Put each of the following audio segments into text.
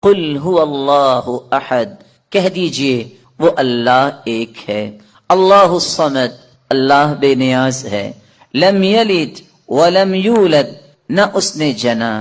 قل هو اللہ احد، کہہ دیجئے وہ اللہ ایک ہے، اللہ الصمد، اللہ بے نیاز ہے، لم یلد ولم یولد، نہ اس نے جنا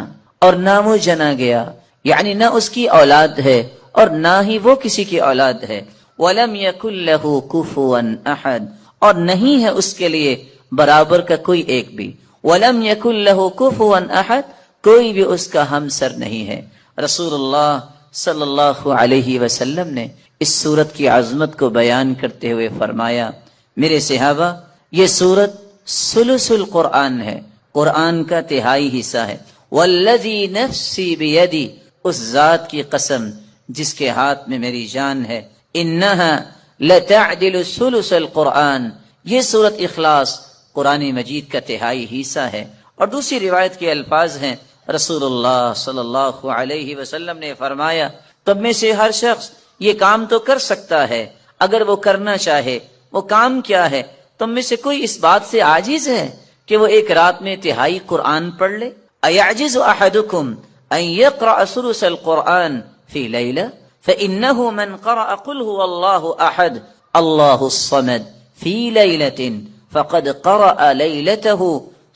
اور نہ وہ جنا گیا، یعنی نہ اس کی اولاد ہے اور نہ ہی وہ کسی کی اولاد ہے، ولم یکن لہ کفوا احد، اور نہیں ہے اس کے لیے برابر کا کوئی ایک بھی، ولم یکن لہ کفوا احد، کوئی بھی اس کا ہمسر نہیں ہے۔ رسول اللہ صلی اللہ علیہ وسلم نے اس سورت کی عظمت کو بیان کرتے ہوئے فرمایا، میرے صحابہ، یہ سورت ثلث القرآن ہے، قرآن کا تہائی حصہ ہے۔ والذی نفسی بیدی، اس ذات کی قسم جس کے ہاتھ میں میری جان ہے، انہا لتعدل ثلث القرآن، یہ سورت اخلاص قرآن مجید کا تہائی حصہ ہے۔ اور دوسری روایت کے الفاظ ہیں، رسول اللہ صلی اللہ علیہ وسلم نے فرمایا، تم میں سے ہر شخص یہ کام تو کر سکتا ہے اگر وہ کرنا چاہے۔ وہ کام کیا ہے؟ تم میں سے کوئی اس بات سے عاجز ہے کہ وہ ایک رات میں تہائی قرآن پڑھ لے؟ ایعجز احدکم ان یقرأ ثلث القرآن فی لیلہ فإنہ من قرأ قل هو اللہ احد اللہ الصمد فی لیلۃ فقد قرأ لیلتہ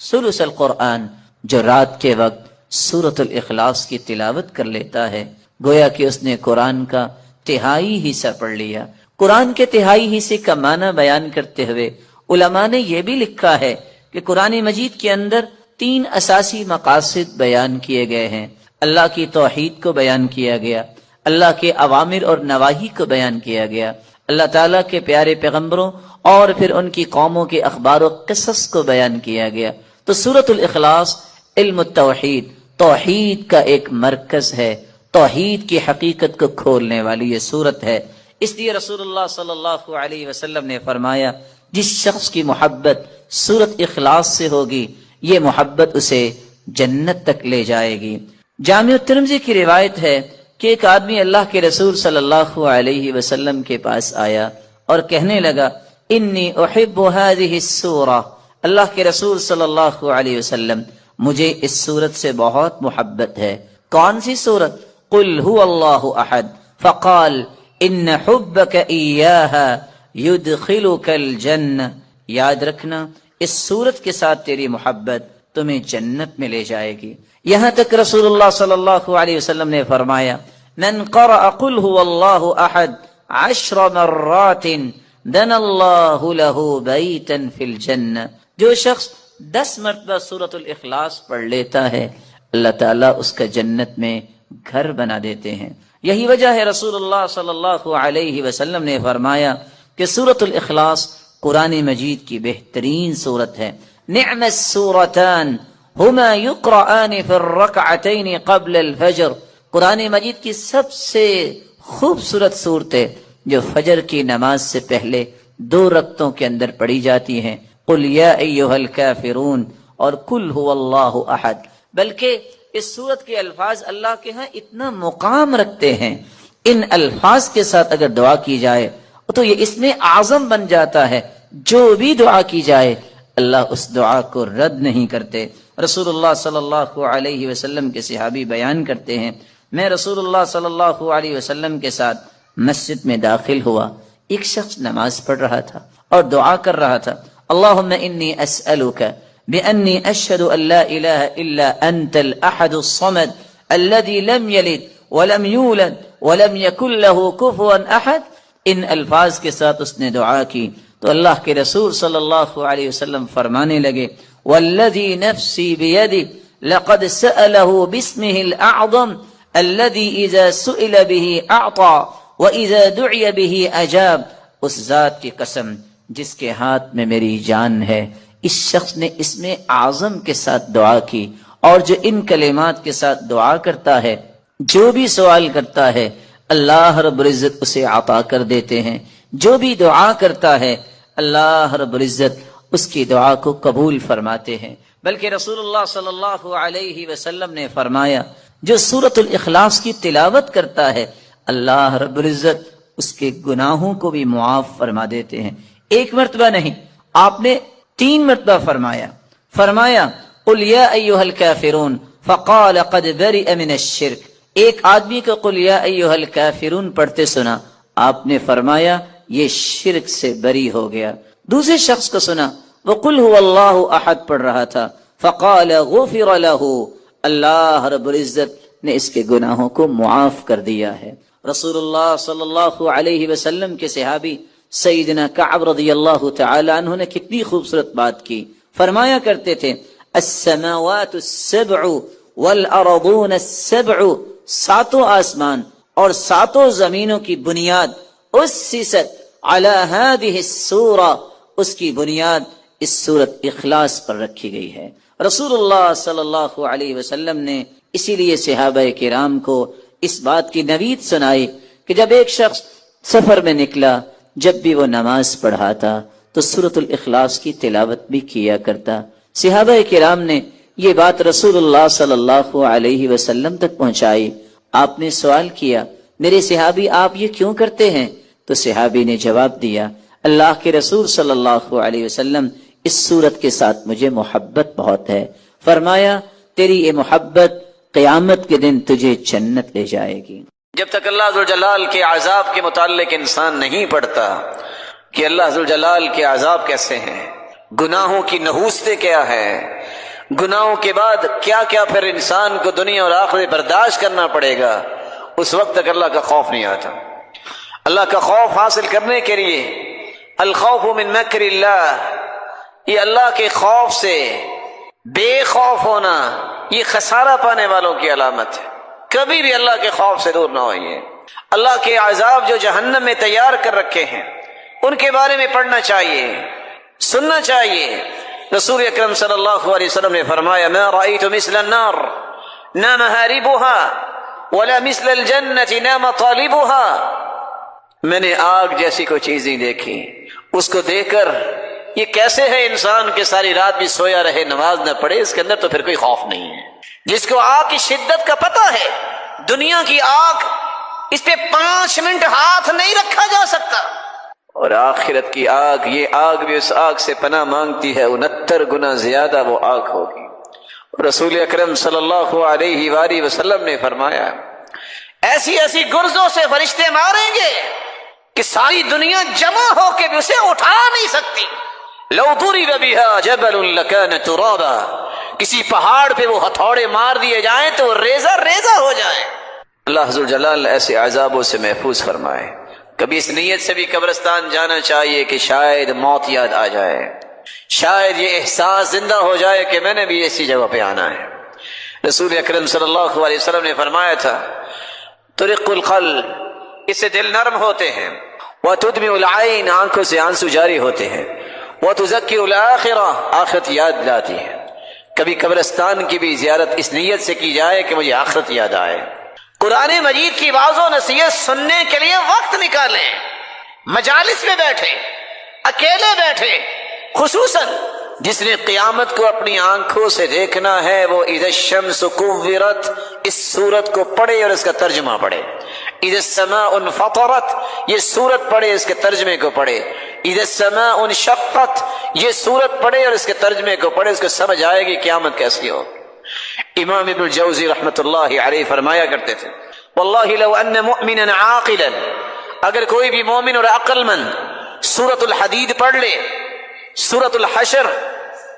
ثلث القرآن، جو رات کے وقت سورۃ الاخلاص کی تلاوت کر لیتا ہے گویا کہ اس نے قرآن کا تہائی حصہ پڑھ لیا۔ قرآن کے تہائی حصے کا معنی بیان کرتے ہوئے علماء نے یہ بھی لکھا ہے کہ قرآن مجید کے اندر 3 اساسی مقاصد بیان کیے گئے ہیں۔ اللہ کی توحید کو بیان کیا گیا، اللہ کے اوامر اور نواہی کو بیان کیا گیا، اللہ تعالیٰ کے پیارے پیغمبروں اور پھر ان کی قوموں کے اخبار و قصص کو بیان کیا گیا۔ تو سورۃ الاخلاص علم التوحید، توحید کا ایک مرکز ہے، توحید کی حقیقت کو کھولنے والی یہ سورت ہے۔ اس لیے رسول اللہ صلی اللہ علیہ وسلم نے فرمایا، جس شخص کی محبت سورت اخلاص سے ہوگی یہ محبت اسے جنت تک لے جائے گی۔ جامع الترمذی کی روایت ہے کہ ایک آدمی اللہ کے رسول صلی اللہ علیہ وسلم کے پاس آیا اور کہنے لگا، انی احب هذه السورہ، اللہ کے رسول صلی اللہ علیہ وسلم مجھے اس سورت سے بہت محبت ہے۔ کون سی سورت؟ قل هو اللہ احد، فقال ان حبک ایاہا یدخلک الجنہ، یاد رکھنا اس سورت کے ساتھ تیری محبت تمہیں جنت میں لے جائے گی۔ یہاں تک رسول اللہ صلی اللہ علیہ وسلم نے فرمایا، من قرأ قل هو اللہ احد 10 مرات دن اللہ له بیتا فی الجنہ، جو شخص 10 مرتبہ سورۃ الاخلاص پڑھ لیتا ہے اللہ تعالیٰ اس کا جنت میں گھر بنا دیتے ہیں۔ یہی وجہ ہے رسول اللہ صلی اللہ علیہ وسلم نے فرمایا کہ سورۃ الاخلاص قرآن مجید کی بہترین سورت ہے۔ نعم السورتان ہما یقرآن فی الرکعتین قبل الفجر، قرآن مجید کی سب سے خوبصورت صورتیں جو فجر کی نماز سے پہلے 2 رکعتوں کے اندر پڑھی جاتی ہیں، قل یا ایھا الکافرون اور قل هو اللہ احد۔ بلکہ اس سورت کے الفاظ اللہ کے ہاں اتنا مقام رکھتے ہیں، ان الفاظ کے ساتھ اگر دعا کی جائے تو یہ اسم اعظم بن جاتا ہے، جو بھی دعا کی جائے اللہ اس دعا کو رد نہیں کرتے۔ رسول اللہ صلی اللہ علیہ وسلم کے صحابی بیان کرتے ہیں، میں رسول اللہ صلی اللہ علیہ وسلم کے ساتھ مسجد میں داخل ہوا، ایک شخص نماز پڑھ رہا تھا اور دعا کر رہا تھا، اللہم انی اسألک بأنی اشہد ان لا الہ الا انت الاحد الصمد الذي لم یلد ولم یولد ولم یکن له کفوا احد۔ ان الفاظ کے ساتھ اس نے دعا کی تو اللہ کے رسول صلی اللہ علیہ وسلم فرمانے لگے، والذی نفسی بیدہ لقد سألہ باسمہ الاعظم الذي اذا سئل به اعطى واذا دعی به اجاب، اس ذات کی قسم جس کے ہاتھ میں میری جان ہے، اس شخص نے اسم اعظم کے ساتھ دعا کی، اور جو ان کلمات کے ساتھ دعا کرتا ہے، جو بھی سوال کرتا ہے اللہ رب العزت اسے عطا کر دیتے ہیں، جو بھی دعا کرتا ہے اللہ رب العزت اس کی دعا کو قبول فرماتے ہیں۔ بلکہ رسول اللہ صلی اللہ علیہ وسلم نے فرمایا، جو سورۃ الاخلاص کی تلاوت کرتا ہے اللہ رب العزت اس کے گناہوں کو بھی معاف فرما دیتے ہیں۔ 1 مرتبہ نہیں، آپ نے 3 مرتبہ فرمایا قل یا ایھا الکافرون فقال قد برئ من الشرک، ایک آدمی کو قل یا ایھا الکافرون پڑھتے سنا، آپ نے فرمایا یہ شرک سے بری ہو گیا۔ دوسرے شخص کو سنا وہ قل هو اللہ احد پڑھ رہا تھا، فقال غفر له، اللہ رب العزت نے اس کے گناہوں کو معاف کر دیا ہے۔ رسول اللہ صلی اللہ علیہ وسلم کے صحابی سیدنا کعب رضی اللہ تعالی عنہ نے کتنی خوبصورت بات کی، فرمایا کرتے تھے السماوات السبع والارضون السبع، ساتوں آسمان اور ساتوں زمینوں کی بنیاد اسست علی هذه السورہ، اس کی بنیاد اس سورت اخلاص پر رکھی گئی ہے۔ رسول اللہ صلی اللہ علیہ وسلم نے اسی لیے صحابہ کرام کو اس بات کی نوید سنائی کہ جب ایک شخص سفر میں نکلا، جب بھی وہ نماز پڑھاتا تو سورۃ الاخلاص کی تلاوت بھی کیا کرتا۔ صحابہ کرام نے یہ بات رسول اللہ صلی اللہ علیہ وسلم تک پہنچائی۔ آپ نے سوال کیا میرے صحابی آپ یہ کیوں کرتے ہیں؟ تو صحابی نے جواب دیا اللہ کے رسول صلی اللہ علیہ وسلم اس سورت کے ساتھ مجھے محبت بہت ہے، فرمایا تیری یہ محبت قیامت کے دن تجھے جنت لے جائے گی۔ جب تک اللہ ذوالجلال کے عذاب کے متعلق انسان نہیں پڑھتا کہ اللہ ذوالجلال کے عذاب کیسے ہیں، گناہوں کی نحوستیں کیا ہے، گناہوں کے بعد کیا کیا پھر انسان کو دنیا اور آخرت برداشت کرنا پڑے گا، اس وقت تک اللہ کا خوف نہیں آتا۔ اللہ کا خوف حاصل کرنے کے لیے الخوف من مکر اللہ، یہ اللہ کے خوف سے بے خوف ہونا یہ خسارہ پانے والوں کی علامت ہے۔ کبھی بھی اللہ کے خوف سے دور نہ ہوئیے۔ اللہ کے عذاب جو جہنم میں تیار کر رکھے ہیں ان کے بارے میں پڑھنا چاہیے، سننا چاہیے۔ رسول اکرم صلی اللہ علیہ وسلم نے فرمایا ما رأيت مثل النار نام هاربها ولا مثل الجنة نام طالبها، میں نے آگ جیسی کوئی چیز نہیں دیکھی، اس کو دیکھ کر یہ کیسے ہے انسان کے ساری رات بھی سویا رہے نماز نہ پڑھے، اس کے اندر تو پھر کوئی خوف نہیں ہے۔ جس کو آگ کی شدت کا پتہ ہے، دنیا کی آگ اس پہ 5 منٹ ہاتھ نہیں رکھا جا سکتا، اور آخرت کی آگ، یہ آگ بھی اس آگ سے پناہ مانگتی ہے، 69 گنا زیادہ وہ آگ ہوگی۔ رسول اکرم صلی اللہ علیہ وآلہ وسلم نے فرمایا ایسی ایسی گرزوں سے فرشتے ماریں گے کہ ساری دنیا جمع ہو کے بھی اسے اٹھا نہیں سکتی۔ لو ضرب بها جبل لكان ترابا، کسی پہاڑ پہ وہ ہتھوڑے مار دیے جائیں تو ریزہ ریزہ ہو جائے۔ اللہ ذوالجلال ایسے عذابوں سے محفوظ فرمائے۔ کبھی اس نیت سے بھی قبرستان جانا چاہیے کہ شاید موت یاد آ جائے، شاید یہ احساس زندہ ہو جائے کہ میں نے بھی ایسی جگہ پہ آنا ہے۔ رسول اکرم صلی اللہ علیہ وسلم نے فرمایا تھا طرق القلب، اس سے دل نرم ہوتے ہیں، وتدمع العین، آنکھوں سے آنسو جاری ہوتے ہیں، وتزکی الآخرہ، آخرت یاد لاتی ہے۔ کبھی قبرستان کی بھی زیارت اس نیت سے کی جائے کہ مجھے آخرت یاد آئے۔ قرآن مجید کی واعظ و نصیحت سننے کے لیے وقت نکالیں، مجالس میں بیٹھے، اکیلے بیٹھے، خصوصاً جس نے قیامت کو اپنی آنکھوں سے دیکھنا ہے وہ اذا الشمس کورت، اس سورت کو پڑھے اور اس کا ترجمہ پڑھے۔ اذا السماء انفطرت، یہ سورت پڑھے، اس کے ترجمے کو پڑھے۔ اذا السماء انشقت، یہ سورت پڑھے اور اس کے ترجمے کو پڑھے، اس کو سمجھ آئے گی قیامت کیسی ہو۔ امام ابن الجوزی رحمۃ اللہ علیہ فرمایا کرتے تھے واللہ لو ان مؤمنا عاقلا، اگر کوئی بھی مومن اور عقل مند سورۃ الحدید پڑھ لے، سورۃ الحشر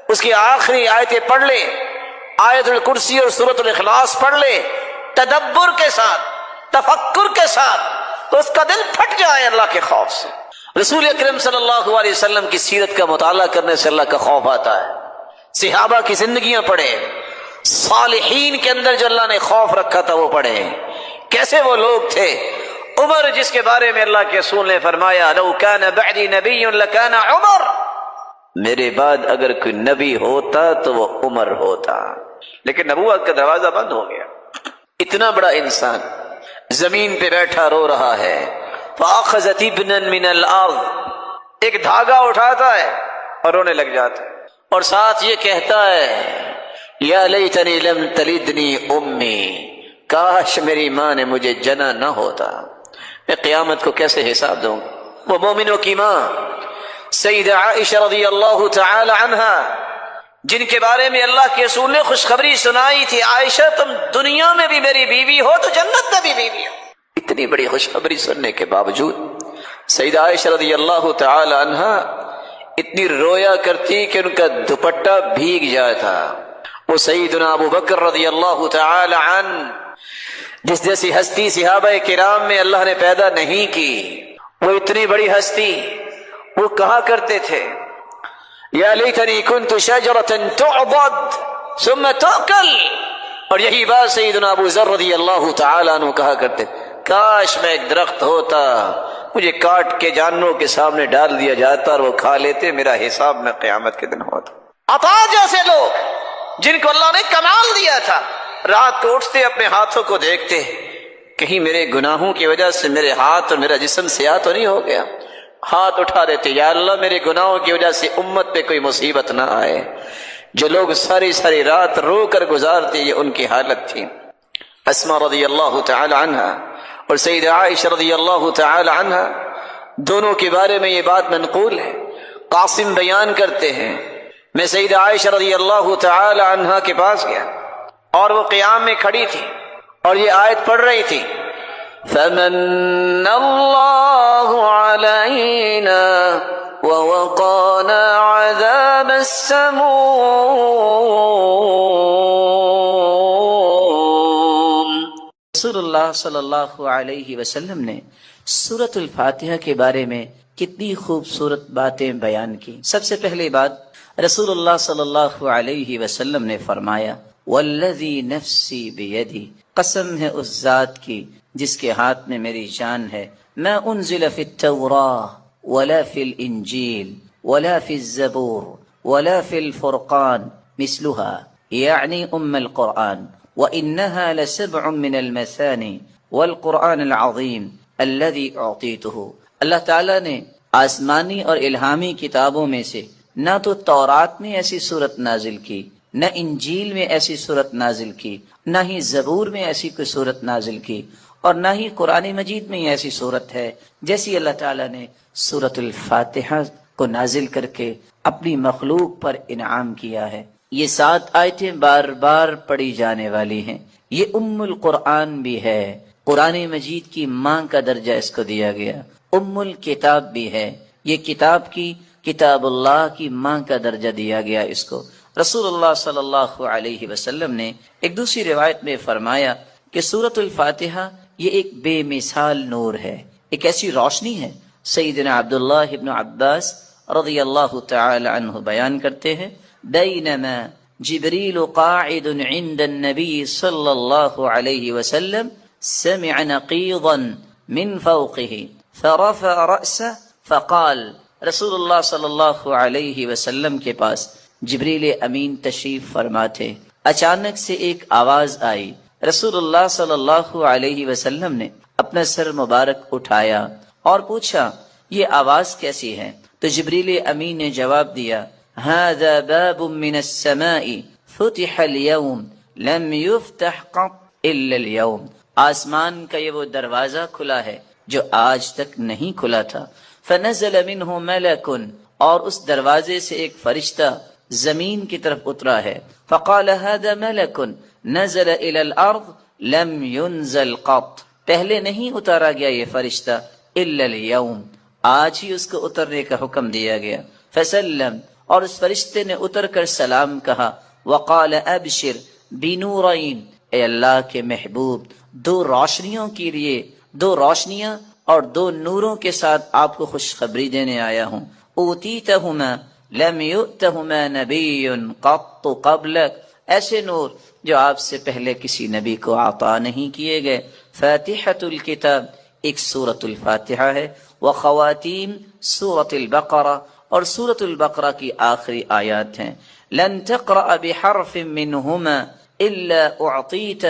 اس کی آخری آیتیں پڑھ لے، آیت الکرسی اور سورۃ الاخلاص پڑھ لے تدبر کے ساتھ، تفکر کے ساتھ، تو اس کا دل پھٹ جائے اللہ کے خوف سے۔ رسول اکرم صلی اللہ علیہ وسلم کی سیرت کا مطالعہ کرنے سے اللہ کا خوف آتا ہے۔ صحابہ کی زندگیاں پڑھے، صالحین کے اندر جو اللہ نے خوف رکھا تھا وہ پڑھے، کیسے وہ لوگ تھے۔ عمر جس کے بارے میں اللہ کے رسول نے فرمایا لو کان بعدی نبی لکان عمر، میرے بعد اگر کوئی نبی ہوتا تو وہ عمر ہوتا، لیکن نبوت کا دروازہ بند ہو گیا۔ اتنا بڑا انسان زمین پہ بیٹھا رو رہا ہے، فاخذت ابنا من الارض، ایک دھاگا اٹھاتا ہے اور رونے لگ جاتا ہے، اور ساتھ یہ کہتا ہے یا لیتنی لم تلدنی امی، کاش میری ماں نے مجھے جنا نہ ہوتا، میں قیامت کو کیسے حساب دوں گا۔ وہ مومنوں کی ماں سیدہ عائشہ رضی اللہ تعالی عنہا جن کے بارے میں اللہ کے رسول نے خوشخبری سنائی تھی، عائشہ تم دنیا میں بھی میری بیوی ہو تو جنت میں بھی بیوی ہو۔ اتنی بڑی خوشخبری سننے کے باوجود سیدہ عائشہ رضی اللہ تعالی عنہا اتنی رویا کرتی کہ ان کا دوپٹہ بھیگ جاتا۔ وہ سیدنا ابو بکر رضی اللہ تعالی عنہ جس جیسی ہستی صحابہ کرام میں اللہ نے پیدا نہیں کی، وہ اتنی بڑی ہستی، وہ کہا کرتے تھے یا لیتنی کنت شجرۃ تعضد ثم تؤکل، اور یہی بات سیدنا ابو ذر رضی اللہ تعالیٰ عنہ کہا کرتے، کاش میں ایک درخت ہوتا، مجھے کاٹ کے جانوروں کے سامنے ڈال دیا جاتا اور وہ کھا لیتے، میرا حساب میں قیامت کے دن ہوتا۔ عطا جیسے لوگ جن کو اللہ نے کمال دیا تھا، رات کو اٹھتے اپنے ہاتھوں کو دیکھتے، کہیں میرے گناہوں کی وجہ سے میرے ہاتھ اور میرا جسم سیاہ تو نہیں ہو گیا، ہاتھ اٹھا دیتے یا اللہ میرے گناہوں کی وجہ سے امت پہ کوئی مصیبت نہ آئے۔ جو لوگ ساری ساری رات رو کر گزارتے، یہ ان کی حالت تھی۔ اسما رضی اللہ تعالی عنہ اور سیدہ عائشہ رضی اللہ تعالی عنہ دونوں کے بارے میں یہ بات منقول ہے۔ قاسم بیان کرتے ہیں میں سیدہ عائشہ رضی اللہ تعالی عنہ کے پاس گیا اور وہ قیام میں کھڑی تھی اور یہ آیت پڑھ رہی تھی، فمن اللہ علینا ووقانا عذاب السموم۔ رسول اللہ صلی اللہ علیہ وسلم نے سورۃ الفاتحہ کے بارے میں کتنی خوبصورت باتیں بیان کی۔ سب سے پہلی بات، رسول اللہ صلی اللہ علیہ وسلم نے فرمایا والذی نفسی بیدی، قسم ہے اس ذات کی جس کے ہاتھ میں میری جان ہے، ما انزل فی التوراہ ولا فی الانجیل ولا فی الزبور ولا فی الفرقان مثلها یعنی القرآن، وإنها لسبع من المثانی والقرآن العظیم الذي اعطیته۔ اللہ تعالیٰ نے آسمانی اور الہامی کتابوں میں سے نہ تو تورات میں ایسی صورت نازل کی، نہ انجیل میں ایسی صورت نازل کی، نہ ہی زبور میں ایسی کوئی صورت نازل کی، اور نہ ہی قرآن مجید میں ایسی صورت ہے جیسی اللہ تعالیٰ نے سورۃ الفاتحہ کو نازل کر کے اپنی مخلوق پر انعام کیا ہے۔ یہ 7 آیتیں بار بار پڑھی جانے والی ہیں۔ یہ القرآن بھی ہے، قرآن مجید کی ماں کا درجہ اس کو دیا گیا، الکتاب بھی ہے، یہ کتاب اللہ کی ماں کا درجہ دیا گیا اس کو۔ رسول اللہ صلی اللہ علیہ وسلم نے ایک دوسری روایت میں فرمایا کہ سورۃ الفاتحہ یہ ایک بے مثال نور ہے، ایک ایسی روشنی ہے۔ سیدنا عبداللہ ابن عباس رضی اللہ تعالی عنہ بیان کرتے ہیں، بینما جبریل قاعد عند النبی صلی اللہ علیہ وسلم سمع نقیضا من فوقه فرفع رأسه فقال، رسول اللہ صلی اللہ علیہ وسلم کے پاس جبریل امین تشریف فرما تھے، اچانک سے ایک آواز آئی، رسول اللہ صلی اللہ علیہ وسلم نے اپنا سر مبارک اٹھایا اور پوچھا یہ آواز کیسی ہے؟ تو جبریل امین نے جواب دیا، هذا باب من السماء فتح اليوم لم يفتح قط الا اليوم، آسمان کا یہ وہ دروازہ کھلا ہے جو آج تک نہیں کھلا تھا۔ فنزل منه ملک، اور اس دروازے سے ایک فرشتہ زمین کی طرف اترا ہے، فقال هذا ملک نزل الى الارض لم ينزل قط، پہلے نہیں اتارا گیا یہ فرشتہ الا اليوم، آج ہی اس کو اترنے کا حکم دیا گیا۔ فسلم، اور اس فرشتے نے اتر کر سلام کہا، وقال ابشر بنورین، اے اللہ کے محبوب 2 روشنیوں کے لیے، 2 روشنیاں اور 2 نوروں کے ساتھ آپ کو خوشخبری دینے آیا ہوں۔ اوتیتہما لم یؤتہما نبی قط قبلک، ایسے نور جو آپ سے پہلے کسی نبی کو عطا نہیں کیے گئے۔ فاتحۃ الکتاب، ایک سورۃ الفاتحہ ہے، وخواتیم سورۃ البقرہ، اور سورۃ البقرہ کی آخری آیات ہیں۔ لن تقرأ بحرف منہما الا اعطیت،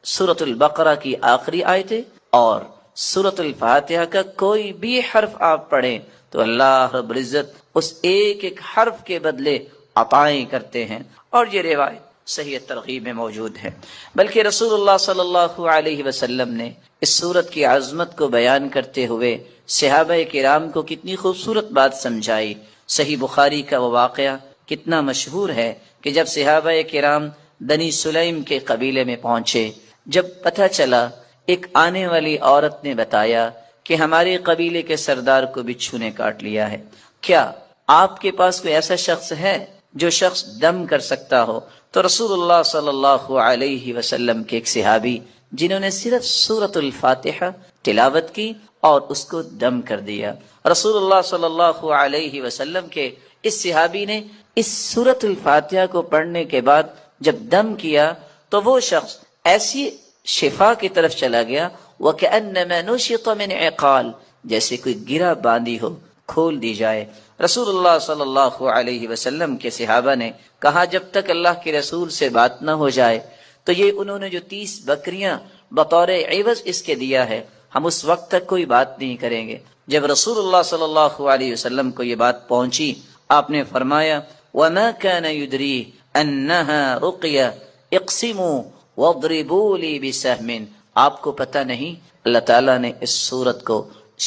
سورۃ البقرہ کی آخری آیتیں اور سورۃ الفاتحہ کا کوئی بھی حرف آپ پڑھیں تو اللہ رب العزت اس ایک ایک حرف کے بدلے عطائیں کرتے ہیں، اور یہ روایت صحیح ترغیب میں موجود ہے۔ بلکہ رسول اللہ صلی اللہ علیہ وسلم نے اس سورت کی عظمت کو بیان کرتے ہوئے صحابہ کرام کو کتنی خوبصورت بات سمجھائی۔ صحیح بخاری کا وہ واقعہ کتنا مشہور ہے کہ جب صحابہ کرام بنی سلیم کے قبیلے میں پہنچے، جب پتہ چلا ایک آنے والی عورت نے بتایا کہ ہمارے قبیلے کے سردار کو بچھو نے کاٹ لیا ہے، کیا آپ کے پاس کوئی ایسا شخص ہے جو شخص دم کر سکتا ہو؟ تو رسول اللہ صلی اللہ علیہ وسلم کے ایک صحابی جنہوں نے صرف سورۃ الفاتحہ تلاوت کی اور اس کو دم کر دیا، رسول اللہ صلی اللہ علیہ وسلم کے اس صحابی نے اس سورۃ الفاتحہ کو پڑھنے کے بعد جب دم کیا تو وہ شخص ایسی شفا کی طرف چلا گیا وَكَأَنَّمَا نُشِطَ مِنْ عِقَالٍ، جیسے کوئی گرہ باندھی ہو کھول دی جائے۔ رسول اللہ صلی اللہ علیہ وسلم کے صحابہ نے کہا جب تک اللہ کے رسول سے بات نہ ہو جائے تو یہ انہوں نے جو 30 بکریاں بطور عوض اس کے دیا ہے، ہم اس وقت تک کوئی بات نہیں کریں گے۔ جب رسول اللہ صلی اللہ علیہ وسلم کو یہ بات پہنچی، آپ نے فرمایا وَمَا كَانَ يُدْرِي أَنَّهَا رُقْيَةٌ اقْسِمُوا وَاضْرِبُوا لِي بِسَهْمٍ، آپ کو پتہ نہیں اللہ تعالیٰ نے اس سورت کو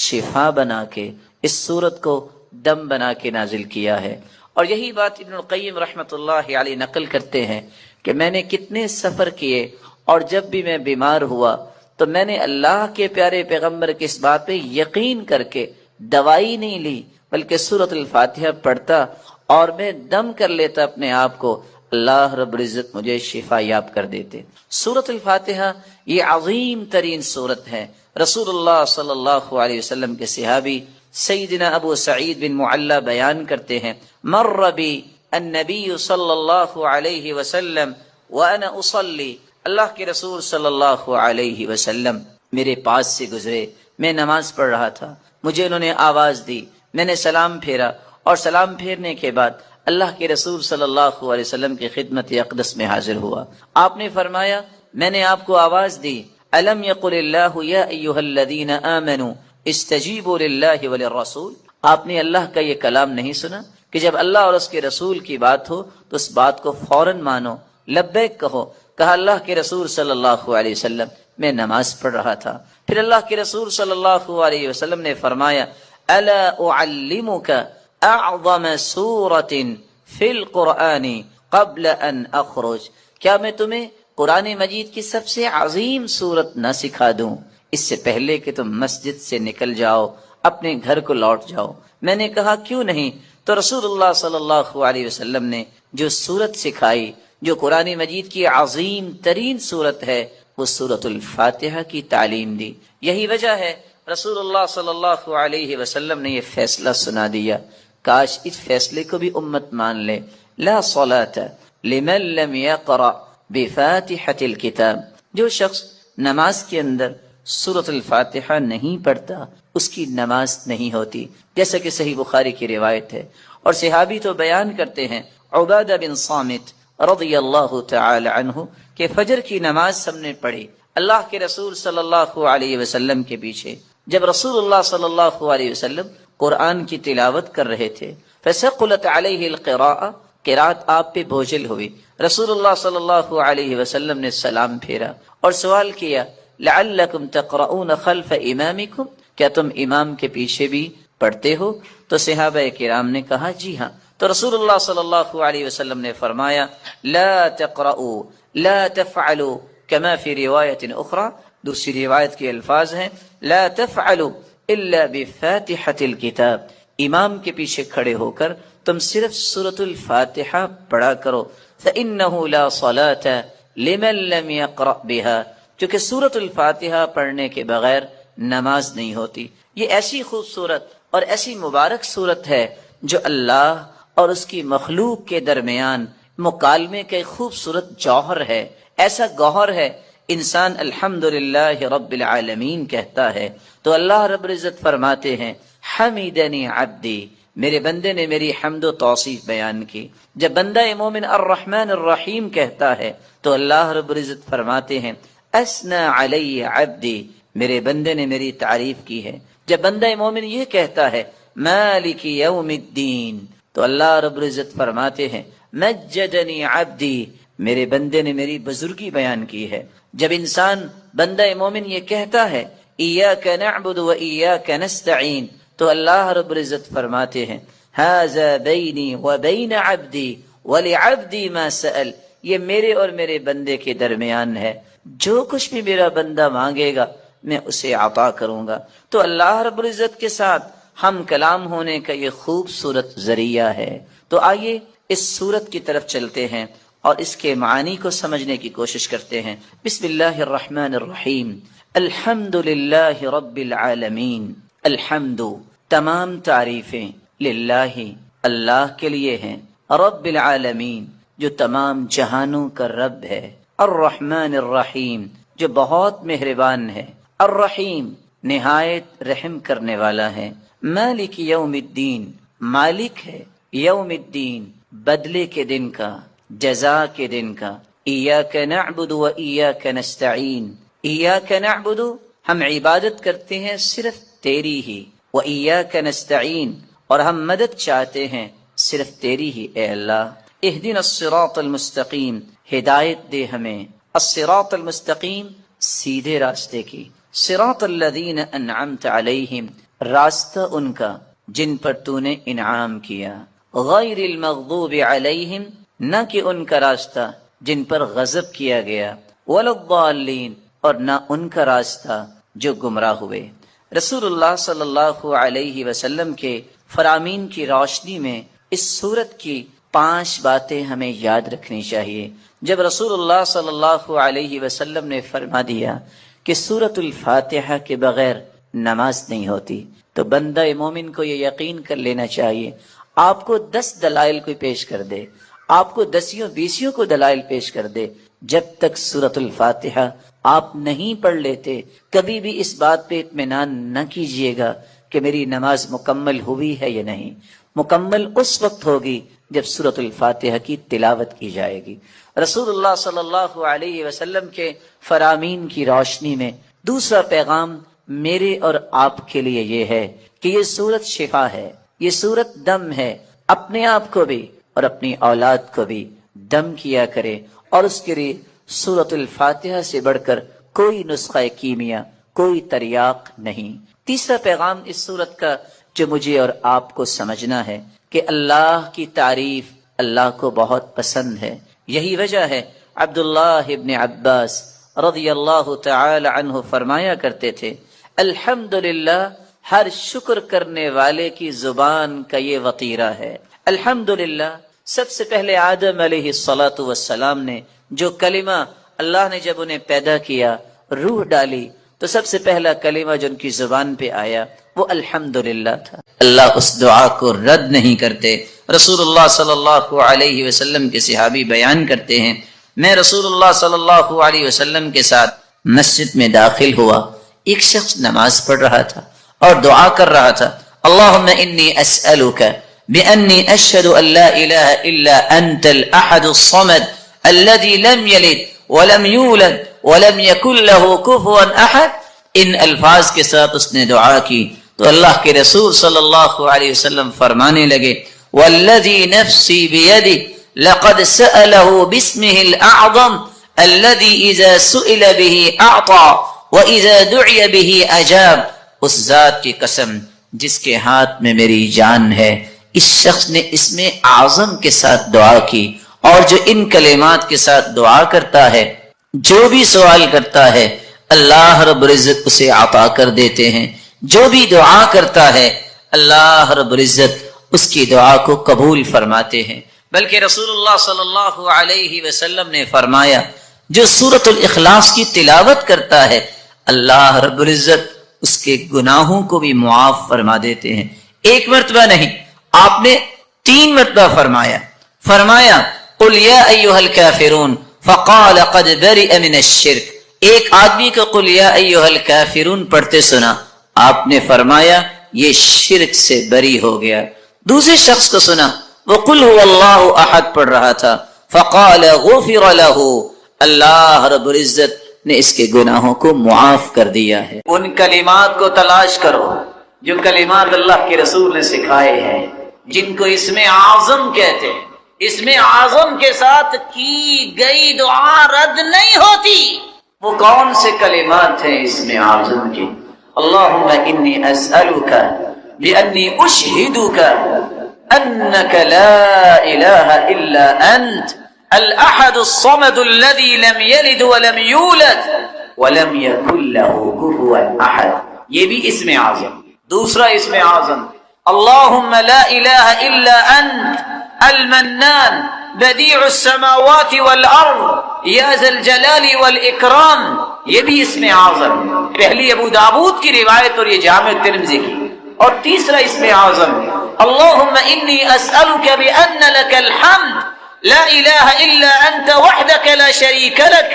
شفا بنا کے، اس سورت کو دم بنا کے نازل کیا ہے۔ اور یہی بات ابن القیم رحمۃ اللہ علیہ نقل کرتے ہیں کہ میں نے کتنے سفر کیے اور جب بھی میں بیمار ہوا تو میں نے اللہ کے پیارے پیغمبر کی اس بات پہ یقین کر کے دوائی نہیں لی بلکہ سورۃ الفاتحہ پڑھتا اور میں دم کر لیتا اپنے آپ کو، اللہ رب العزت مجھے شفا یاب کر دیتے۔ سورۃ الفاتحہ یہ عظیم ترین سورت ہے۔ رسول اللہ صلی اللہ علیہ وسلم کے صحابی سیدنا ابو سعید بن معلی بیان کرتے ہیں مر بی النبی صلی اللہ علیہ وسلم وانا اصلی، اللہ کے رسول صلی اللہ علیہ وسلم میرے پاس سے گزرے، میں نماز پڑھ رہا تھا، مجھے انہوں نے آواز دی، میں نے سلام پھیرا اور سلام پھیرنے کے بعد اللہ کے رسول صلی اللہ علیہ وسلم کی خدمت اقدس میں حاضر ہوا۔ آپ نے فرمایا میں نے آپ کو آواز دی، الم یقل اللہ یا ایھا الذین آمنوا استجیبوا للہ وللرسول، آپ نے اللہ کا یہ کلام نہیں سنا کہ جب اللہ اور اس کے رسول کی بات ہو تو اس بات کو فوراً مانو، لبیک کہو۔ کہا اللہ کے رسول صلی اللہ علیہ وسلم میں نماز پڑھ رہا تھا۔ پھر اللہ کے رسول صلی اللہ علیہ وسلم نے فرمایا الا اعلمک اعظم سورۃ فی القرآن قبل ان اخرج، کیا میں تمہیں قرآن مجید کی سب سے عظیم سورت نہ سکھا دوں اس سے پہلے کہ تم مسجد سے نکل جاؤ، اپنے گھر کو لوٹ جاؤ؟ میں نے کہا کیوں نہیں؟ تو رسول اللہ صلی اللہ علیہ وسلم نے جو سورت سکھائی، جو قرآن مجید کی عظیم ترین سورت ہے، وہ سورۃ الفاتحہ کی تعلیم دی۔ یہی وجہ ہے رسول اللہ صلی اللہ علیہ وسلم نے یہ فیصلہ سنا دیا، کاش اس فیصلے کو بھی امت مان لے، لا صلاۃ لمن لم یقرأ بفاتحۃ الکتاب، جو شخص نماز کے اندر سورۃ الفاتحہ نہیں پڑھتا اس کی نماز نہیں ہوتی، جیسا کہ صحیح بخاری کی روایت ہے۔ اور صحابی تو بیان کرتے ہیں عبادہ بن صامت رضی اللہ تعالی عنہ کہ فجر کی نماز ہم نے پڑھی اللہ کے رسول صلی اللہ علیہ وسلم کے پیچھے، جب رسول اللہ صلی اللہ علیہ وسلم قرآن کی تلاوت کر رہے تھے، فثقلت علیہ القراءۃ، قرات آپ پہ بوجھل ہوئی، رسول اللہ صلی اللہ علیہ وسلم نے سلام پھیرا اور سوال کیا لعلکم تقرؤون خلف امامکم، کیا تم امام کے پیچھے بھی پڑھتے ہو؟ تو صحابہ کرام نے کہا جی ہاں۔ تو رسول اللہ صلی اللہ علیہ وسلم نے فرمایا لا تقرؤوا لا تفعلوا كما فی روایت اخرى، دوسری روایت کے الفاظ ہیں لا تفعلوا الا بفاتحۃ الکتاب، امام کے پیچھے کھڑے ہو کر تم صرف سورۃ الفاتحہ پڑھا کرو، فإنه لا صلاة لمن لم يقرأ بها، کیونکہ سورۃ الفاتحہ پڑھنے کے بغیر نماز نہیں ہوتی۔ یہ ایسی خوبصورت اور ایسی مبارک صورت ہے جو اللہ اور اس کی مخلوق کے درمیان مکالمے کے خوبصورت جوہر ہے، ایسا گوہر ہے انسان الحمدللہ رب العالمین کہتا ہے تو اللہ رب العزت فرماتے ہیں حمیدنی عبدی، میرے بندے نے میری حمد و توصیف بیان کی۔ جب بندہ مومن الرحمن الرحیم کہتا ہے تو اللہ رب العزت فرماتے ہیں اسنا علی عبدی، میرے بندے نے میری تعریف کی ہے۔ جب بندہ مومن یہ کہتا ہے مالک یوم الدین تو اللہ رب العزت فرماتے ہیں مجدنی عبدی، میرے بندے نے میری بزرگی بیان کی ہے۔ جب انسان بندہ مومن یہ کہتا ہے ایاک نعبد و ایاک نستعین تو اللہ رب العزت فرماتے ہیں ھذا بینی و بین عبدی وَلِعَبْدِي مَا سَأَلَ، یہ میرے اور میرے بندے کے درمیان ہے، جو کچھ بھی میرا بندہ مانگے گا میں اسے عطا کروں گا۔ تو اللہ رب العزت کے ساتھ ہم کلام ہونے کا یہ خوبصورت ذریعہ ہے۔ تو آئیے اس سورت کی طرف چلتے ہیں اور اس کے معانی کو سمجھنے کی کوشش کرتے ہیں۔ بسم اللہ الرحمن الرحیم، الحمد للہ رب العالمین۔ الحمد، تمام تعریفیں، للہ، اللہ کے لیے ہیں، رب العالمین، جو تمام جہانوں کا رب ہے، الرحمن الرحیم، جو بہت مہربان ہے، الرحیم، نہایت رحم کرنے والا ہے، مالک یوم الدین، مالک ہے یوم الدین، بدلے کے دن کا، جزا کے دن کا۔ ایاک نعبد و ایاک نستعین، ایاک نعبد، ہم عبادت کرتے ہیں صرف تیری ہی، و ایاک نستعین، اور ہم مدد چاہتے ہیں صرف تیری ہی اے اللہ۔ اہدنا الصراط المستقیم، ہدایت دے ہمیں، الصراط المستقیم، سیدھے راستے کی، صراط الذین انعمت علیہم، راستہ ان کا جن پر تو نے انعام کیا، غیر المغضوب علیہم، نہ کہ ان کا راستہ جن پر غضب کیا گیا، ولا الضالین، اور نہ ان کا راستہ جو گمراہ ہوئے۔ رسول اللہ صلی اللہ علیہ وسلم کے فرامین کی روشنی میں اس سورت کی 5 باتیں ہمیں یاد رکھنی چاہیے۔ جب رسول اللہ صلی اللہ علیہ وسلم نے فرما دیا کہ سورۃ الفاتحہ کے بغیر نماز نہیں ہوتی، تو بندہ مومن کو یہ یقین کر لینا چاہیے، آپ کو 10 دلائل کوئی پیش کر دے، آپ کو 10 کو دلائل پیش کر دے، جب تک سورۃ الفاتحہ آپ نہیں پڑھ لیتے کبھی بھی اس بات پہ اطمینان نہ کیجیے گا کہ میری نماز مکمل ہوئی ہے یا نہیں۔ مکمل اس وقت ہوگی جب سورۃ الفاتحہ کی تلاوت کی جائے گی۔ رسول اللہ صلی اللہ علیہ وسلم کے فرامین کی روشنی میں دوسرا پیغام میرے اور آپ کے لیے یہ ہے کہ یہ سورت شفا ہے، یہ سورت دم ہے۔ اپنے آپ کو بھی اور اپنی اولاد کو بھی دم کیا کرے، اور اس کے لیے سورۃ الفاتحہ سے بڑھ کر کوئی نسخہ کیمیا، کوئی تریاق نہیں۔ تیسرا پیغام اس سورت کا جو مجھے اور آپ کو سمجھنا ہے کہ اللہ کی تعریف اللہ کو بہت پسند ہے۔ یہی وجہ ہے عبداللہ ابن عباس رضی اللہ تعالی عنہ فرمایا کرتے تھے، الحمدللہ، ہر شکر کرنے والے کی زبان کا یہ وطیرہ ہے۔ الحمدللہ، سب سے پہلے آدم علیہ الصلاۃ والسلام نے جو کلمہ اللہ نے جب انہیں پیدا کیا، روح ڈالی، تو سب سے پہلا کلمہ جو ان کی زبان پہ آیا وہ الحمدللہ تھا۔ اللہ اس دعا کو رد نہیں کرتے۔ رسول اللہ صلی اللہ علیہ وسلم کے صحابی بیان کرتے ہیں، میں رسول اللہ صلی اللہ علیہ وسلم کے ساتھ مسجد میں داخل ہوا، ایک شخص نماز پڑھ رہا تھا اور دعا کر رہا تھا، اللہم انی اسألک بأنی اشہد ان لا الہ الا انت الاحد الصمد الذي لم يلد ولم يولد ولم يكن له كفوا احد۔ ان الفاظ کے ساتھ اس نے دعا کی تو اللہ کے رسول صلی اللہ علیہ وسلم فرمانے لگے، والذی نفسی بیدہ لقد سأله باسمه الاعظم الذي اذا سئل به اعطى واذا دعي به اجاب۔ اس ذات کی قسم جس کے ہاتھ میں میری جان ہے، اس شخص نے اسم اعظم کے ساتھ دعا کی، اور جو ان کلمات کے ساتھ دعا کرتا ہے، جو بھی سوال کرتا ہے، اللہ رب العزت اسے عطا کر دیتے ہیں۔ جو بھی دعا کرتا ہے، اللہ رب العزت اس کی دعا کو قبول فرماتے ہیں۔ بلکہ رسول اللہ صلی اللہ علیہ وسلم نے فرمایا، جو سورۃ الاخلاص کی تلاوت کرتا ہے، اللہ رب العزت اس کے گناہوں کو بھی معاف فرما دیتے ہیں۔ ایک مرتبہ نہیں، آپ نے 3 مرتبہ فرمایا قل یا ایھا الکافرون فقال قد برئ من الشرک۔ ایک آدمی کو قل یا ایھا الکافرون پڑھتے سنا، آپ نے فرمایا یہ شرک سے بری ہو گیا۔ دوسرے شخص کو سنا، وہ قل هو اللہ احد پڑھ رہا تھا، فقال غفر له، اللہ رب العزت نے اس کے گناہوں کو معاف کر دیا ہے۔ ان کلمات کو تلاش کرو جو کلمات اللہ کے رسول نے سکھائے ہیں، جن کو اسم اعظم کہتے ہیں۔ اسم اعظم کے ساتھ کی گئی دعا رد نہیں ہوتی۔ وہ کون سے کلمات ہیں اسم اعظم کی؟ اللہم انی اسألک بانی اشہدک أنك لا إله إلا أنت الأحد الصمد الذي لم يلد ولم يولد ولم يكن له كفوا أحد. یہ بھی اسم اعظم. دوسرا اسم اعظم اللهم لا إله إلا أنت المنان بديع السماوات والأرض يا ذا الجلال والإكرام. یہ بھی اسم اعظم. پہلی ابو داود کی روایت اور یہ جامع ترمذی کی. اور تیسرا اسم اعظم اللهم إني أسألك بأن لك الحمد لا إله إلا أنت وحدك لا شريك لك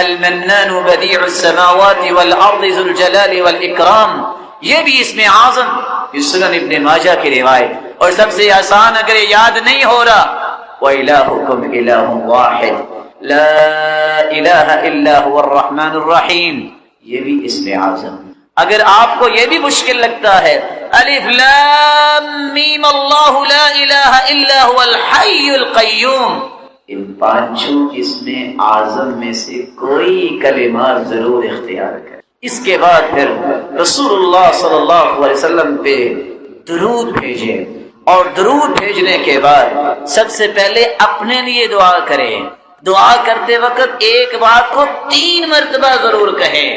المنان بديع السماوات والأرض ذو الجلال والإكرام. یہ بھی اسم اعظم. یہ سنن ابن ماجہ کی روایت. اور سب سے آسان اگر یہ یاد نہیں ہو رہا وَإِلَٰهُكُمْ إِلَٰهٌ وَاحِدٌ لَا إِلَٰهَ إِلَّا هُوَ الرَّحْمَٰنُ الرَّحِيمُ. یہ بھی اسم اعظم. اگر آپ کو یہ بھی مشکل لگتا ہے الف لام میم اللہ لا الہ الا هو الحی القیوم، ان پانچوں اسم اعظم میں سے کوئی کلمات ضرور اختیار کریں. اس کے بعد پھر رسول اللہ صلی اللہ علیہ وسلم پہ درود بھیجیں، اور درود بھیجنے کے بعد سب سے پہلے اپنے لیے دعا کریں. دعا کرتے وقت ایک بات کو 3 مرتبہ ضرور کہیں.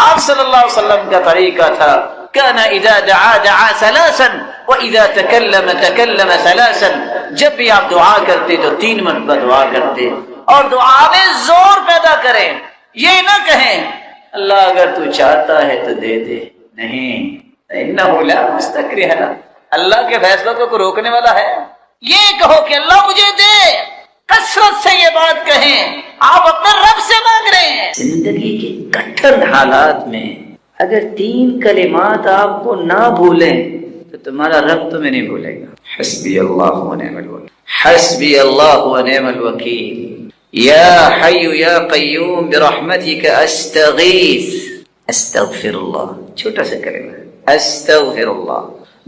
آپ صلی اللہ علیہ وسلم کا طریقہ تھا كان اذا دعا دعا ثلاثا واذا تكلم تكلم ثلاثا. جب بھی آپ دعا کرتے تو 3 مرتبہ دعا کرتے، اور دعا میں زور پیدا کریں. یہ نہ کہیں اللہ اگر تو چاہتا ہے تو دے دے، نہیں، انه لا مستکرہ، اللہ کے فیصلوں کو کوئی روکنے والا ہے. یہ کہو کہ اللہ مجھے دے. کثرت سے یہ بات کہیں. آپ اپنے رب سے مانگ رہے ہیں. زندگی کے کٹھن حالات میں اگر 3 کلمات آپ کو نہ بھولیں تو تمہارا رب تمہیں نہیں بھولے گا. حسبی اللہ و نعم الوکیل، حسبی اللہ و نعم الوکیل، یا حی یا قیوم برحمتک استغیث. استغفر اللہ، چھوٹا سا کلمہ ہے، استغفر اللہ.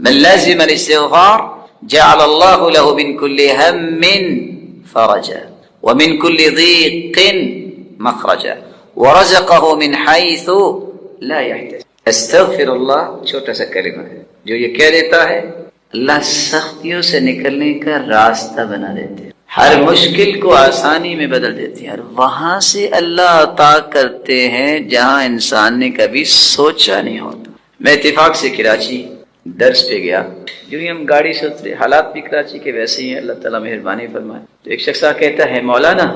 من لازم الاستغفار جعل اللہ له من كل هم فرجا ومن كل ضيق مخرجا ورزقه من حيث لا يحتسب. استغفر اللہ چھوٹا سا کلمہ ہے، جو یہ کہہ دیتا ہے اللہ سختیوں سے نکلنے کا راستہ بنا دیتے ہیں، ہر مشکل کو آسانی میں بدل دیتے ہیں، اور وہاں سے اللہ عطا کرتے ہیں جہاں انسان نے کبھی سوچا نہیں ہوتا. میں اتفاق سے کراچی درس پہ گیا، جو ہی ہم گاڑی سے اترے، حالات بھی کراچی کے ویسے ہی ہیں، اللہ تعالیٰ مہربانی فرمائے. تو ایک شخص کہتا ہے مولانا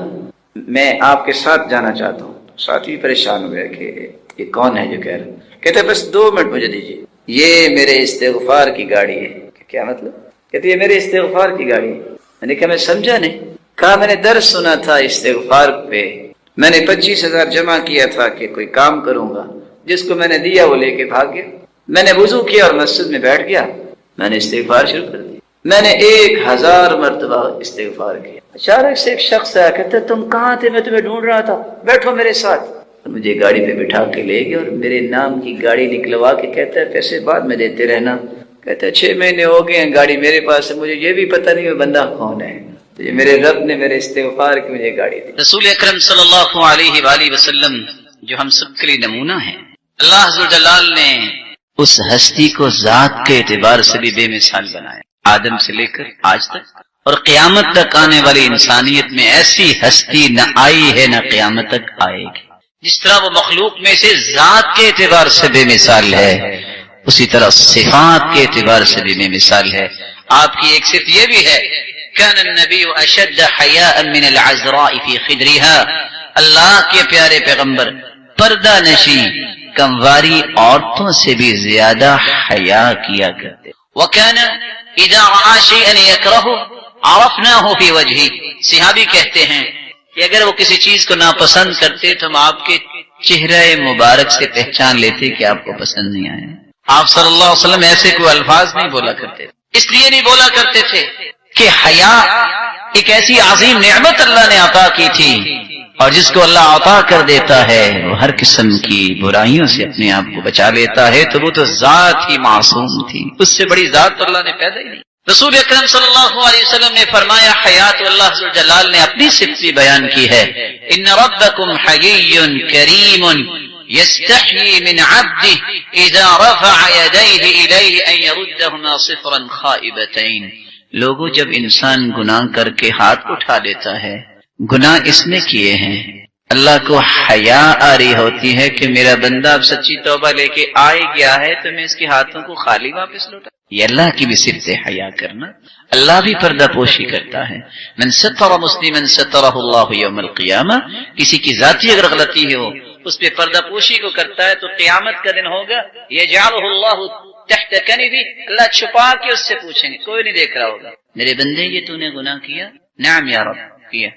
میں آپ کے ساتھ جانا چاہتا ہوں. ساتھی پریشان ہوئے کہ یہ کون ہے جو کہہ رہا. کہتے ہیں بس 2 منٹ مجھے دیجیے، یہ میرے استغفار کی گاڑی ہے. کیا مطلب؟ کہتے یہ میرے استغفار کی گاڑی ہے. میں نے کہا میں سمجھا نہیں. کہا میں نے درس سنا تھا استغفار پہ، میں نے 25,000 جمع کیا تھا کہ کوئی کام کروں گا، جس کو میں نے دیا وہ لے کے بھاگ گیا. میں نے وضو کیا اور مسجد میں بیٹھ گیا، میں نے استغفار شروع کر دیا. میں نے 1000 مرتبہ استغفار کیا. اچانک سے ایک شخص آیا، کہتا تم کہاں تھے؟ میں تمہیں ڈھونڈ رہا تھا، بیٹھو میرے ساتھ. مجھے گاڑی پہ بٹھا کے لے گیا اور میرے نام کی گاڑی نکلوا کے کہتا ہے پیسے بعد میں دیتے رہنا. کہتا ہے 6 مہینے ہو گئے ہیں گاڑی میرے پاس ہے، مجھے یہ بھی پتہ نہیں وہ بندہ کون ہے. تو یہ میرے رب نے میرے استغفار کی مجھے گاڑی دی. رسول اکرم صلی اللہ علیہ وآلہ وسلم جو ہم سب کے لیے نمونہ ہیں، اللہ عز و جلال نے اس ہستی کو ذات کے اعتبار سے بھی بے مثال بنایا. آدم سے لے کر آج تک اور قیامت تک آنے والی انسانیت میں ایسی ہستی نہ آئی ہے نہ قیامت تک آئے گی. جس طرح وہ مخلوق میں سے ذات کے اعتبار سے بے مثال ہے، اسی طرح صفات کے اعتبار سے بھی بے مثال ہے. آپ کی ایک صفت یہ بھی ہے كان النبي اشد حياء من العذراء في خدرها. اللہ کے پیارے پیغمبر پردہ نشین کمواری عورتوں سے بھی زیادہ حیا کیا کرتے. وكان اذا راى شيئا يكرهه عرفناه في وجهه. صحابی کہتے ہیں کہ اگر وہ کسی چیز کو ناپسند کرتے تو ہم آپ کے چہرے مبارک سے پہچان لیتے کہ آپ کو پسند نہیں آئے. آپ صلی اللہ علیہ وسلم ایسے کوئی الفاظ نہیں بولا کرتے. اس لیے نہیں بولا کرتے تھے کہ حیا ایک ایسی عظیم نعمت اللہ نے عطا کی تھی، اور جس کو اللہ عطا کر دیتا ہے وہ ہر قسم کی برائیوں سے اپنے آپ کو بچا لیتا ہے. تو وہ تو ذات ہی معصوم تھی، اس سے بڑی ذات تو اللہ نے پیدا ہی نہیں. رسول اکرم صلی اللہ علیہ وسلم نے فرمایا حیات اللہ عز و جلال نے اپنی صفت بھی بیان کی ہے. ان ربکم حیی کریم یستحیی من عبدہ اذا رفع یدیہ الیہ ان یردہما صفرا خائبتین لوگوں جب انسان گناہ کر کے ہاتھ اٹھا لیتا ہے، گناہ اس نے کیے ہیں، اللہ کو حیا آ رہی ہوتی ہے کہ میرا بندہ اب سچی توبہ لے کے آئے گیا ہے تو میں اس کے ہاتھوں کو خالی واپس لوٹا. یہ اللہ کی بھی صفت ہے حیا کرنا. اللہ بھی پردہ پوشی کرتا ہے. من ستر مسلما سترہ اللہ یوم القیامہ، کسی کی ذاتی اگر غلطی ہو اس پہ پردہ پوشی کو کرتا ہے تو قیامت کا دن ہوگا یجعلہ اللہ تحت کنفی، اللہ چھپا کے اس سے پوچھیں گے، کوئی نہیں دیکھ رہا ہوگا، میرے بندے یہ تو نے گناہ کیا؟ نعم یا رب کیا.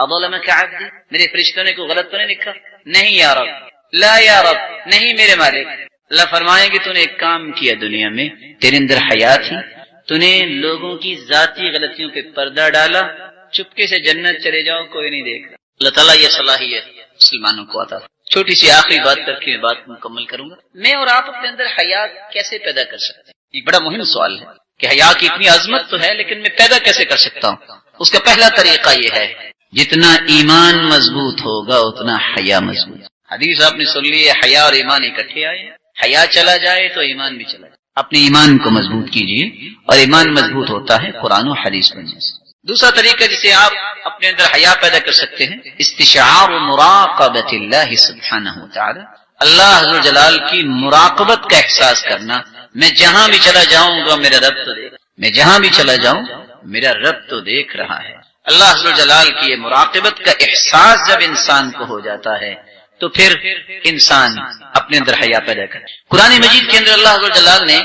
اظلمک عبدی، میرے فرشتوں نے کوئی غلط تو نہیں لکھا؟ نہیں یا رب. لا یا رب، نہیں میرے مالک. اللہ فرمائیں گے تو نے ایک کام کیا دنیا میں، تیرے اندر حیا تھی، تو نے لوگوں کی ذاتی غلطیوں پہ پردہ ڈالا، چپکے سے جنت چلے جاؤ، کوئی نہیں دیکھ رہا. اللہ تعالیٰ یہ صلاحیت مسلمانوں کو عطا. چھوٹی سی آخری بات کر کے میں بات مکمل کروں گا. میں اور آپ اپنے اندر حیا کیسے پیدا کر سکتے ہیں؟ ایک بڑا مہم سوال ہے کہ حیا کی اتنی عظمت تو ہے لیکن میں پیدا کیسے کر سکتا ہوں؟ اس کا پہلا طریقہ یہ ہے، جتنا ایمان مضبوط ہوگا اتنا حیا مضبوط. حدیث آپ نے سن لی ہے، حیا اور ایمان اکٹھے آئے. حیا چلا جائے تو ایمان بھی چلا جائے. اپنے ایمان کو مضبوط کیجیے، اور ایمان مضبوط ہوتا ہے قرآن و حدیث پڑھنے سے. دوسرا طریقہ جسے آپ اپنے اندر حیا پیدا کر سکتے ہیں، استشعار مراقبۃ اللہ سبحانہ وتعالی، اللہ عز جلال کی مراقبت کا احساس کرنا. میں جہاں بھی چلا جاؤں گا میرا رب تو دیکھ، میں جہاں بھی چلا جاؤں میرا رب تو دیکھ رہا ہے. اللہ عز جلال کی یہ مراقبت کا احساس جب انسان کو ہو جاتا ہے تو پھر انسان اپنے اندر حیا پیدا کرے. قرآن مجید کے اندر اللہ عز جلال نے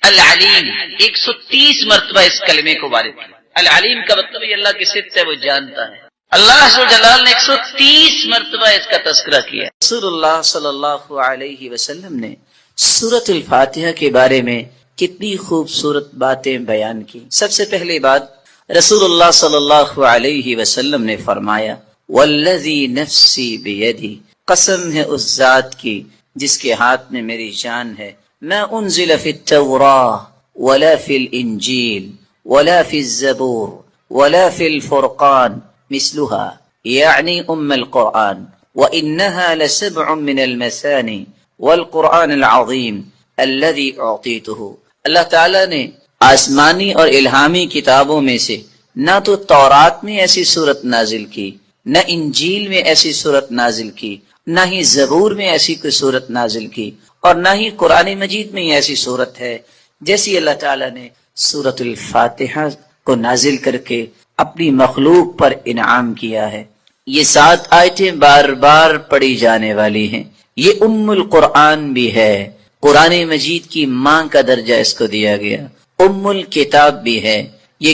العلیم 130 مرتبہ اس کلمے کو وارد کیا. العلیم کا مطلب یہ اللہ کی صفت ہے، وہ جانتا ہے. اللہ عز جلال نے 130 مرتبہ اس کا تذکرہ کیا. رسول اللہ صلی اللہ علیہ وسلم نے سورۃ الفاتحہ کے بارے میں کتنی خوبصورت باتیں بیان کی. سب سے پہلی بات، رسول اللہ صلی اللہ علیہ وسلم نے فرمایا والذی نفسی بیدی، قسم ہے اس ذات کی جس کے ہاتھ میں میری جان ہے، ما انزل فی التوراہ ولا فی الانجیل ولا فی الزبور ولا فی الفرقان مثلها، یعنی القرآن، وإنها لسبع من المثانی والقرآن العظیم الذي اعطیته. اللہ تعالیٰ نے آسمانی اور الہامی کتابوں میں سے نہ تو تورات میں ایسی صورت نازل کی، نہ انجیل میں ایسی صورت نازل کی، نہ ہی زبور میں ایسی کوئی صورت نازل کی، اور نہ ہی قرآن مجید میں ایسی صورت ہے جیسی اللہ تعالیٰ نے سورۃ الفاتحہ کو نازل کر کے اپنی مخلوق پر انعام کیا ہے. یہ 7 آیتیں بار بار پڑھی جانے والی ہیں. یہ القرآن بھی ہے، قرآن مجید کی ماں کا درجہ اس کو دیا گیا. الکتاب بھی ہے، یہ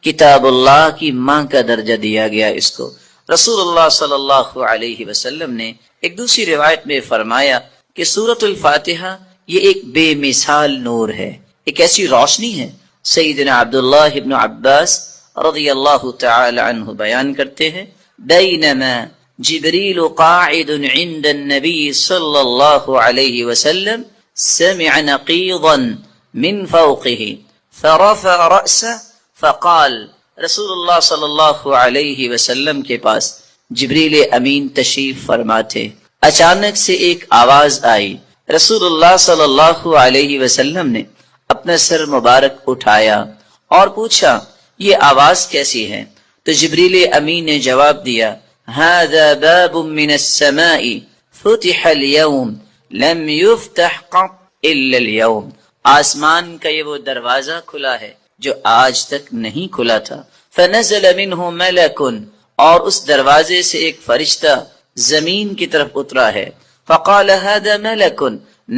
کتاب اللہ کی ماں کا درجہ دیا گیا اس کو. رسول اللہ صلی اللہ علیہ وسلم نے ایک دوسری روایت میں فرمایا کہ سورۃ الفاتحہ یہ ایک بے مثال نور ہے، ایک ایسی روشنی ہے. سیدنا عبداللہ ابن عباس رضی اللہ تعالی عنہ بیان کرتے ہیں، بینما جبریل قاعد عند النبی صلی اللہ علیہ وسلم سمع نقیضا من فوقه فرفع رأسه فقال. رسول اللہ صلی اللہ علیہ وسلم کے پاس جبریل امین تشریف فرما تھے. اچانک سے ایک آواز آئی. رسول اللہ صلی اللہ علیہ وسلم نے اپنا سر مبارک اٹھایا اور پوچھا یہ آواز کیسی ہے؟ تو جبریل امین نے جواب دیا، هذا باب من السماء فتح اليوم لم يفتح قط الا اليوم. آسمان کا یہ وہ دروازہ کھلا ہے جو آج تک نہیں کھلا تھا. فنزل منه ملک، اور اس دروازے سے ایک فرشتہ زمین کی طرف اترا ہے. فقال هذا ملک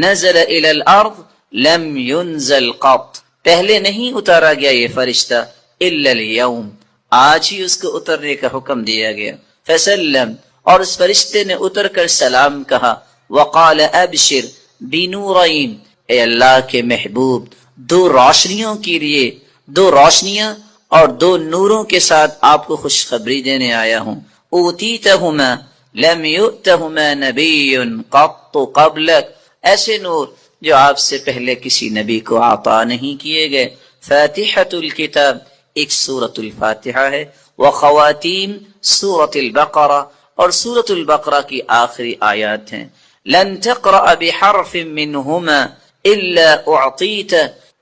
نزل الى الارض لم ينزل قط، پہلے نہیں اتارا گیا یہ فرشتہ الا اليوم، آج ہی اس کو اترنے کا حکم دیا گیا. فسلم، اور اس فرشتے نے اتر کر سلام کہا. وقال ابشر بنورین، اے اللہ کے محبوب 2 روشنیوں کے لیے، 2 روشنیاں اور 2 نوروں کے ساتھ آپ کو خوشخبری دینے آیا ہوں. اوتیتہما لم یؤتہما نبی قط قبلک، ایسے نور جو آپ سے پہلے کسی نبی کو عطا نہیں کیے گئے. فاتحۃ الکتاب، ایک سورۃ الفاتحہ ہے. وخواتیم سورۃ البقرہ، اور سورۃ البقرہ کی آخری آیات ہیں. لن تقرأ بحرف منہما الا اعطیت،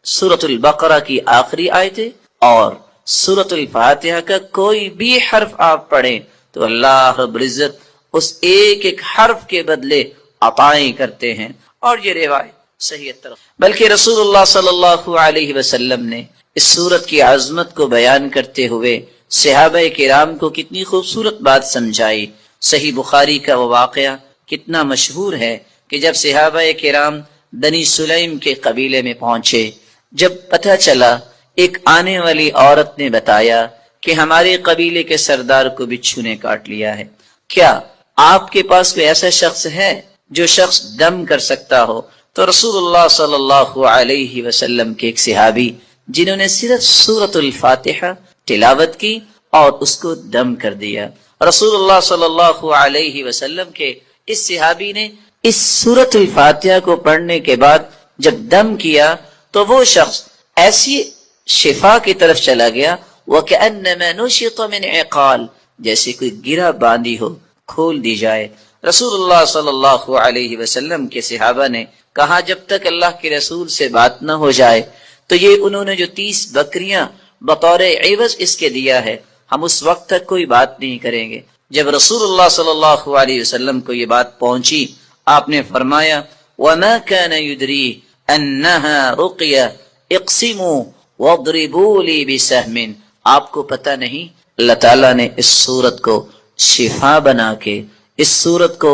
سورۃ البقرہ کی آخری آیتیں اور سورۃ الفاتحہ کا کوئی بھی حرف آپ پڑھیں تو اللہ رب العزت اس ایک ایک حرف کے بدلے عطائیں کرتے ہیں. اور یہ روایت صحیح طرف، بلکہ رسول اللہ صلی اللہ علیہ وسلم نے اس سورت کی عظمت کو بیان کرتے ہوئے صحابہ کرام کو کتنی خوبصورت بات سمجھائی. صحیح بخاری کا وہ واقعہ کتنا مشہور ہے کہ جب صحابہ کرام بنی سلیم کے قبیلے میں پہنچے، جب پتہ چلا ایک آنے والی عورت نے بتایا کہ ہمارے قبیلے کے سردار کو بچھو نے کاٹ لیا ہے، کیا آپ کے پاس کوئی ایسا شخص ہے جو شخص دم کر سکتا ہو؟ تو رسول اللہ صلی اللہ علیہ وسلم کے ایک صحابی جنہوں نے صرف سورۃ الفاتحہ تلاوت کی اور اس کو دم کر دیا، رسول اللہ صلی اللہ علیہ وسلم کے اس صحابی نے اس سورۃ الفاتحہ کو پڑھنے کے بعد جب دم کیا تو وہ شخص ایسی شفا کی طرف چلا گیا وَكَأَنَّمَا نُشِطَ مِنْ عِقَالٍ، جیسے کوئی گرہ باندھی ہو کھول دی جائے. رسول اللہ صلی اللہ علیہ وسلم کے صحابہ نے کہا جب تک اللہ کے رسول سے بات نہ ہو جائے تو یہ انہوں نے جو 30 بکریاں بطور عوض اس کے دیا ہے ہم اس وقت تک کوئی بات نہیں کریں گے. جب رسول اللہ صلی اللہ علیہ وسلم کو یہ بات پہنچی آپ نے فرمایا وَمَا كَانَ يُدْرِي أَنَّهَا رُقْيَةٌ اقسموا وَاضْرِبُوا لِي بِسَهْمٍ، آپ کو پتہ نہیں اللہ تعالیٰ نے اس سورت کو شفا بنا کے، اس سورت کو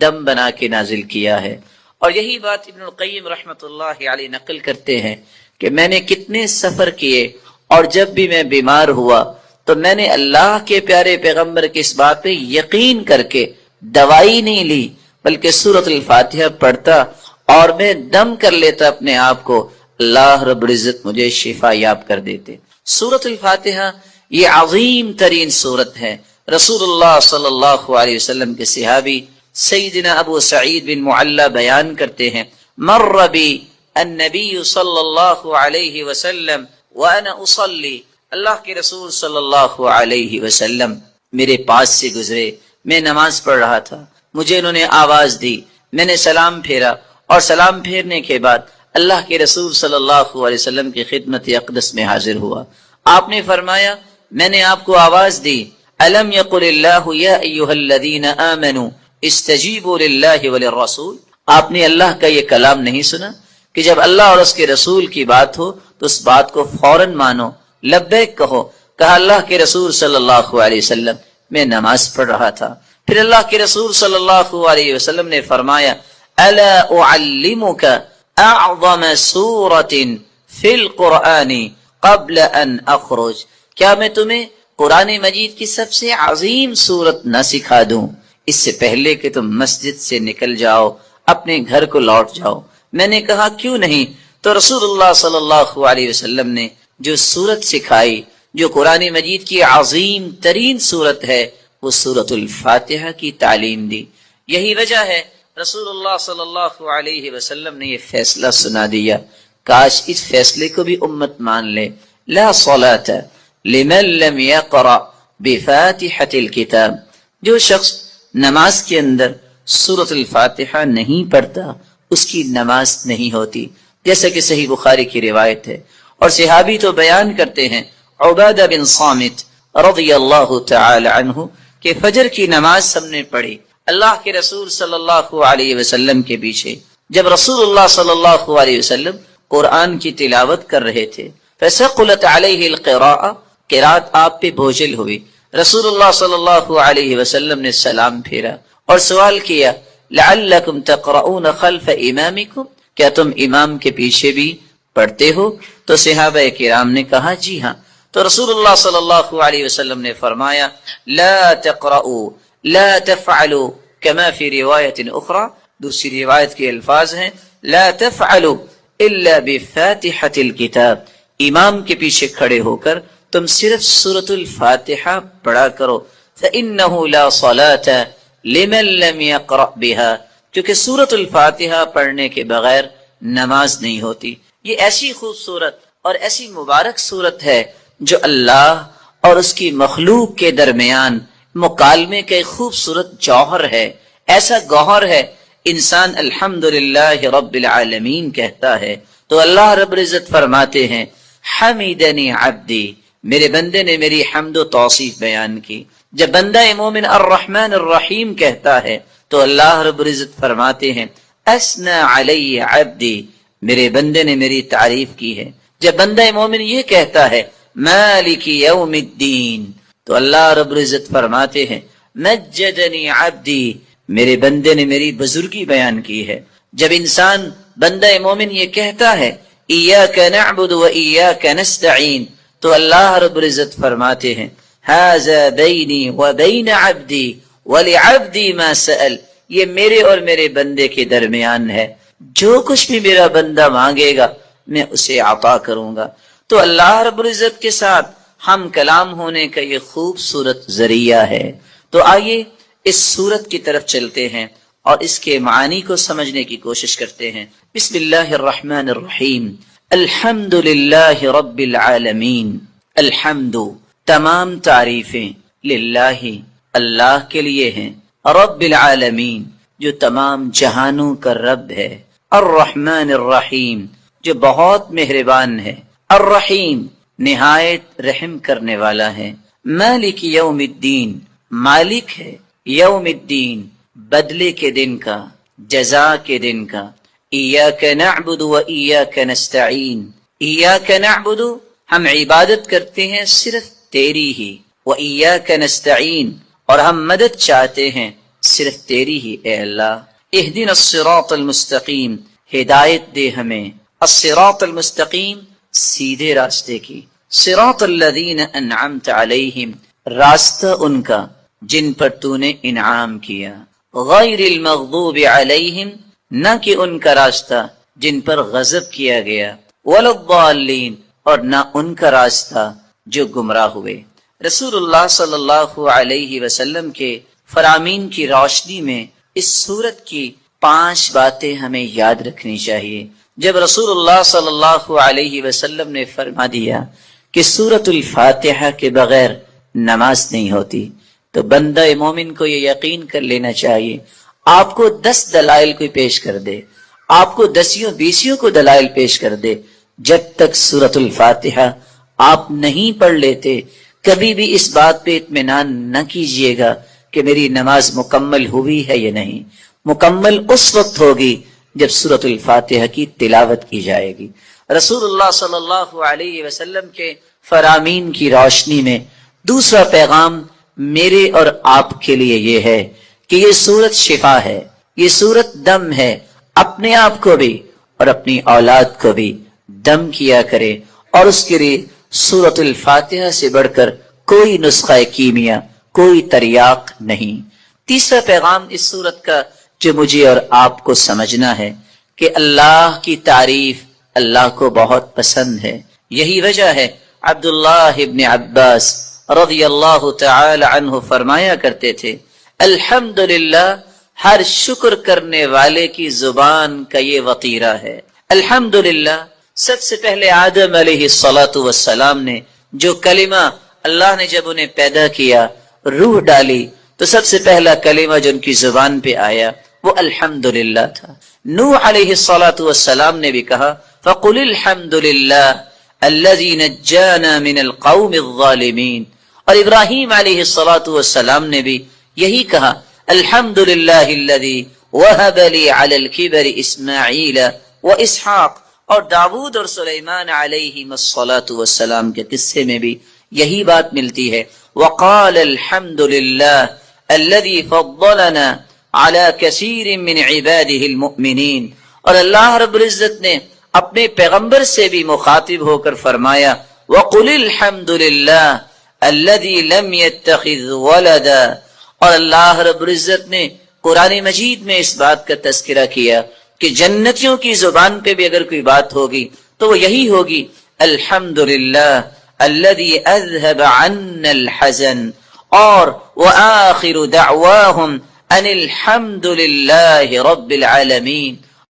دم بنا کے نازل کیا ہے. اور یہی بات ابن القیم رحمۃ اللہ علیہ نقل کرتے ہیں کہ میں نے کتنے سفر کیے اور جب بھی میں بیمار ہوا تو میں نے اللہ کے پیارے پیغمبر کی اس بات پہ یقین کر کے دوائی نہیں لی بلکہ سورۃ الفاتحہ پڑھتا اور میں دم کر لیتا اپنے آپ کو، اللہ رب العزت مجھے شفا یاب کر دیتے. سورۃ الفاتحہ یہ عظیم ترین سورت ہے. رسول اللہ صلی اللہ علیہ وسلم کے صحابی سیدنا ابو سعید بن معلی بیان کرتے ہیں مر بی النبی صلی اللہ علیہ وسلم وانا اصلی، اللہ کے رسول صلی اللہ علیہ وسلم میرے پاس سے گزرے، میں نماز پڑھ رہا تھا، مجھے انہوں نے آواز دی، میں نے سلام پھیرا اور سلام پھیرنے کے بعد اللہ کے رسول صلی اللہ علیہ وسلم کی خدمت اقدس میں حاضر ہوا. آپ نے فرمایا میں نے آپ کو آواز دی الم یقل اللہ یا ایھا الذین آمنوا استجیبوا للہ وللرسول، آپ نے اللہ کا یہ کلام نہیں سنا کہ جب اللہ اور اس کے رسول کی بات ہو تو اس بات کو فوراً مانو، لبیک کہو. کہا اللہ کے رسول صلی اللہ علیہ وسلم میں نماز پڑھ رہا تھا. پھر اللہ کے رسول صلی اللہ علیہ وسلم نے فرمایا الا اعلمک اعظم سورۃ فی القرآن قبل ان اخرج، کیا میں تمہیں قرآن مجید کی سب سے عظیم سورت نہ سکھا دوں اس سے پہلے کہ تم مسجد سے نکل جاؤ، اپنے گھر کو لوٹ جاؤ؟ میں نے کہا کیوں نہیں؟ تو رسول اللہ صلی اللہ علیہ وسلم نے جو سورت سکھائی، جو قرآن مجید کی عظیم ترین سورت ہے، وہ سورۃ الفاتحہ کی تعلیم دی. یہی وجہ ہے رسول اللہ صلی اللہ علیہ وسلم نے یہ فیصلہ سنا دیا، کاش اس فیصلے کو بھی امت مان لے. لا صلاۃ لمن لم یقرأ بفاتحۃ الکتاب، جو شخص نماز کے اندر سورۃ الفاتحہ نہیں پڑھتا اس کی نماز نہیں ہوتی، جیسا کہ صحیح بخاری کی روایت ہے. اور صحابی تو بیان کرتے ہیں عبادہ بن صامت رضی اللہ تعالی عنہ کہ فجر کی نماز ہم نے پڑھی اللہ کے رسول صلی اللہ علیہ وسلم کے پیچھے، جب رسول اللہ صلی اللہ علیہ وسلم قرآن کی تلاوت کر رہے تھے فثقلت علیہ القراءۃ، قرات آپ پہ بوجھل ہوئی. رسول اللہ صلی اللہ علیہ وسلم نے سلام پھیرا اور سوال کیا لعلکم تقرؤون خلف امامکم، کیا تم امام کے پیچھے بھی پڑھتے ہو؟ تو صحابہ کرام نے کہا جی ہاں. تو رسول اللہ صلی اللہ علیہ وسلم نے فرمایا لا تقرؤوا لا تفعلوا كما في روایت اخرى، دوسری روایت کے الفاظ ہیں لا تفعلوا الا بفاتحة الكتاب، امام کے پیچھے کھڑے ہو کر تم صرف سورۃ الفاتحہ پڑھا کرو. فإنه لا صلاة لمن لم يقرأ بها، کیونکہ سورۃ الفاتحہ پڑھنے کے بغیر نماز نہیں ہوتی. یہ ایسی خوبصورت اور ایسی مبارک صورت ہے جو اللہ اور اس کی مخلوق کے درمیان مکالمے کا ایک خوبصورت جوہر ہے. ایسا گوہر ہے انسان الحمدللہ رب العالمین کہتا ہے تو اللہ رب العزت فرماتے ہیں حمیدنی عبدی، میرے بندے نے میری حمد و توصیف بیان کی۔ جب بندہ مومن الرحمن الرحیم کہتا ہے تو اللہ رب العزت فرماتے ہیں اثنا علی عبدی، میرے بندے نے میری تعریف کی ہے۔ جب بندہ مومن یہ کہتا ہے مالک یوم الدین تو اللہ رب العزت فرماتے ہیں مجدنی عبدی، میرے بندے نے میری بزرگی بیان کی ہے۔ جب انسان بندہ مومن یہ کہتا ہے ایاک نعبد و ایاک نستعین تو اللہ رب العزت فرماتے ہیں ھذا بینی و بین عبدی ولعبدی ما سأل، یہ میرے اور میرے بندے کے درمیان ہے، جو کچھ بھی میرا بندہ مانگے گا میں اسے عطا کروں گا۔ تو اللہ رب العزت کے ساتھ ہم کلام ہونے کا یہ خوبصورت ذریعہ ہے۔ تو آئیے اس سورت کی طرف چلتے ہیں اور اس کے معانی کو سمجھنے کی کوشش کرتے ہیں۔ بسم اللہ الرحمن الرحیم، الحمد للہ رب العالمین، الحمد تمام تعریفیں للہ اللہ کے لیے ہیں، رب العالمین جو تمام جہانوں کا رب ہے، الرحمن الرحیم جو بہت مہربان ہے، الرحیم نہایت رحم کرنے والا ہے، مالک یوم الدین مالک ہے یوم الدین بدلے کے دن کا، جزا کے دن کا، ایاک نعبد و ایاک نستعین، ایاک نعبد ہم عبادت کرتے ہیں صرف تیری ہی، و ایاک نستعین اور ہم مدد چاہتے ہیں صرف تیری ہی اے اللہ۔ اہدنا الصراط المستقیم، ہدایت دے ہمیں، الصراط المستقیم سیدھے راستے کی، صراط الذین انعمت علیہم راستہ ان کا جن پر تو نے انعام کیا، غیر المغضوب علیہم نہ کہ ان کا راستہ جن پر غضب کیا گیا، ولا الضالین اور نہ ان کا راستہ جو گمراہ ہوئے۔ رسول اللہ صلی اللہ علیہ وسلم کے فرامین کی روشنی میں اس سورت کی 5 باتیں ہمیں یاد رکھنی چاہیے۔ جب رسول اللہ صلی اللہ علیہ وسلم نے فرما دیا کہ سورۃ الفاتحہ کے بغیر نماز نہیں ہوتی تو بندہ مومن کو یہ یقین کر لینا چاہیے، آپ کو 10 دلائل کوئی پیش کر دے، آپ کو 10 کو دلائل پیش کر دے، جب تک سورۃ الفاتحہ آپ نہیں پڑھ لیتے کبھی بھی اس بات پہ اطمینان نہ کیجئے گا کہ میری نماز مکمل ہوئی ہے یا نہیں۔ مکمل اس وقت ہوگی جب سورۃ الفاتحہ کی تلاوت کی جائے گی۔ رسول اللہ صلی اللہ علیہ وسلم کے فرامین کی روشنی میں دوسرا پیغام میرے اور آپ کے لیے یہ ہے کہ یہ سورت شفا ہے، یہ سورت دم ہے، اپنے آپ کو بھی اور اپنی اولاد کو بھی دم کیا کرے، اور اس کے لیے سورۃ الفاتحہ سے بڑھ کر کوئی نسخہ کیمیا، کوئی تریاق نہیں۔ تیسرا پیغام اس سورت کا جو مجھے اور آپ کو سمجھنا ہے کہ اللہ کی تعریف اللہ کو بہت پسند ہے۔ یہی وجہ ہے عبداللہ ابن عباس رضی اللہ تعالی عنہ فرمایا کرتے تھے الحمدللہ ہر شکر کرنے والے کی زبان کا یہ وطیرہ ہے۔ الحمدللہ سب سے پہلے آدم علیہ السلام نے جو کلمہ اللہ نے جب انہیں پیدا کیا، روح ڈالی، تو سب سے پہلا کلمہ جو ان کی زبان پہ آیا وہ الحمدللہ تھا۔ نوح علیہ السلام نے بھی کہا فَقُلِ الْحَمْدُ لِلَّهِ الَّذِي نَجَّانَا مِنَ الْقَوْمِ الظَّالِمِينَ، اور ابراہیم علیہ السلام نے بھی یہی کہا الحمدللہ الذی وہب لی علی الکبر اسماعیل و اسحاق، اور داود اور سلیمان علیہم السلام کے قصے میں بھی یہی بات ملتی ہے وقال الحمدللہ الذی فضلنا علی کثیر من عباده المؤمنین، اور اللہ رب العزت نے اپنے پیغمبر سے بھی مخاطب ہو کر فرمایا وقل الحمدللہ الذی لم يتخذ ولدا، اور اللہ رب العزت نے قرآن مجید میں اس بات کا تذکرہ کیا کہ جنتیوں کی زبان پہ بھی اگر کوئی بات ہوگی تو وہ یہی ہوگی الحمدللہ الذی اذهب عنا الحزن، اور وآخر دعواہم ان الحمدللہ رب العالمین،